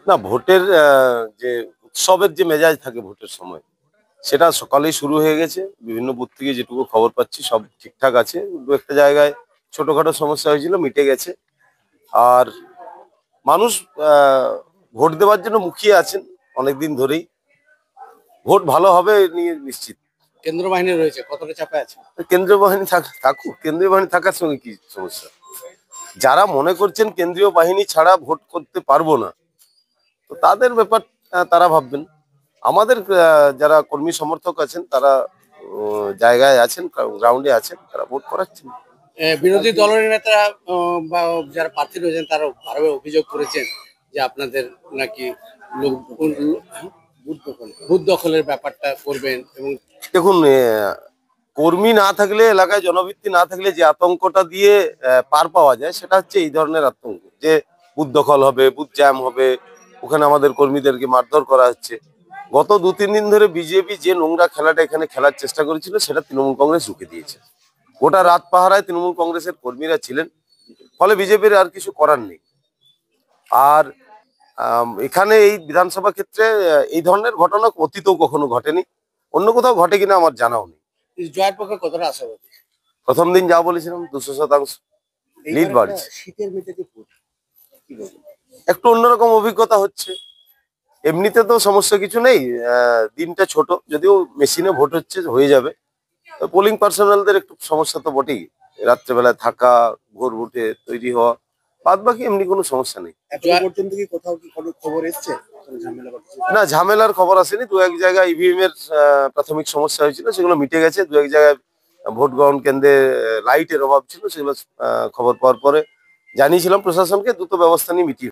না, ভোটের যে উৎসবের যে মেজাজ থাকে ভোটের সময়, সেটা সকালেই শুরু হয়ে গেছে। বিভিন্ন বুথ থেকে যেটুকু খবর পাচ্ছি সব ঠিকঠাক আছে। দু একটা জায়গায় ছোটখাটো সমস্যা হয়েছিল, মিটে গেছে। আর মানুষ আহ, ভোট দেওয়ার জন্য মুখিয়ে আছেন অনেকদিন ধরেই। ভোট ভালো হবে এ নিয়ে নিশ্চিত। কেন্দ্র বাহিনী রয়েছে, কতটা চাপে আছে? কেন্দ্রীয় বাহিনী থাকুক, কেন্দ্রীয় বাহিনী থাকার সঙ্গে কি সমস্যা? যারা মনে করছেন কেন্দ্রীয় বাহিনী ছাড়া ভোট করতে পারবো না, তো তাদের ব্যাপার, তারা ভাববেন। আমাদের যারা কর্মী সমর্থক আছেন তারা জায়গায় আছেন, গ্রাউন্ডে আছেন, তারা ভোট করাচ্ছেন। বিরোধী দলের নেতারা বা যারা প্রার্থী রয়েছেন তারা বারবার অভিযোগ করেছেন যে আপনাদের নাকি বুথ দখলের ব্যাপারটা করবেন। এবং দেখুন, কর্মী না থাকলে, এলাকায় জনভিত্তি না থাকলে যে আতঙ্কটা দিয়ে পার পাওয়া যায়, সেটা হচ্ছে এই ধরনের আতঙ্ক যে বুথ দখল হবে, বুথ জ্যাম হবে, ওখানে আমাদের কর্মীদেরকে মারধর করা হচ্ছে। গত 2-3 দিন ধরে বিজেপি যে নোংরা খেলাটা এখানে খেলার চেষ্টা করেছিল, সেটা তৃণমূল কংগ্রেস রুখে দিয়েছে। গোটা রাত পাহারায় তৃণমূল কংগ্রেসের কর্মীরা ছিলেন, ফলে বিজেপির আর কিছু করার নেই। আর এখানে এই বিধানসভা ক্ষেত্রে এই ধরনের ঘটনা অতীতেও কখনো ঘটেনি, অন্য কোথাও ঘটে কিনা আমার জানাও নেই। জয়ের পক্ষে কতটা আশাবাদী? প্রথম দিন যা বলেছিলাম 200% লিড বাড়ছে। শীতের মেঝেতে ভোট, কি বলবেন? একটু অন্যরকম অভিজ্ঞতা হচ্ছে। এমনিতে তো সমস্যা কিছু নেই, দিনটা ছোট, যদিও মেশিনে ভোট হচ্ছে, হয়ে যাবে। পোলিং পার্সোনালদের একটু সমস্যা তো বটেই, রাত্রেবেলায় থাকা, ভোর ভোটে তৈরি হওয়া। বাদ বাকি এমনি কোনো সমস্যা নেই। এখনো পর্যন্ত কি কোথাও কি কোনো খবর এসছে কোনো ঝামেলা করছে? না, ঝামেলার খবর আসেনি। দু এক জায়গায় ইভিএম এর প্রাথমিক সমস্যা হয়েছিল, সেগুলো মিটে গেছে। দু এক জায়গায় ভোট গ্রহণ কেন্দ্রে লাইটের অভাব ছিল, সেগুলো খবর পাওয়ার পরে জানিয়েছিলাম প্রশাসনকে, দ্রুত ব্যবস্থা নিয়ে মিটিয়ে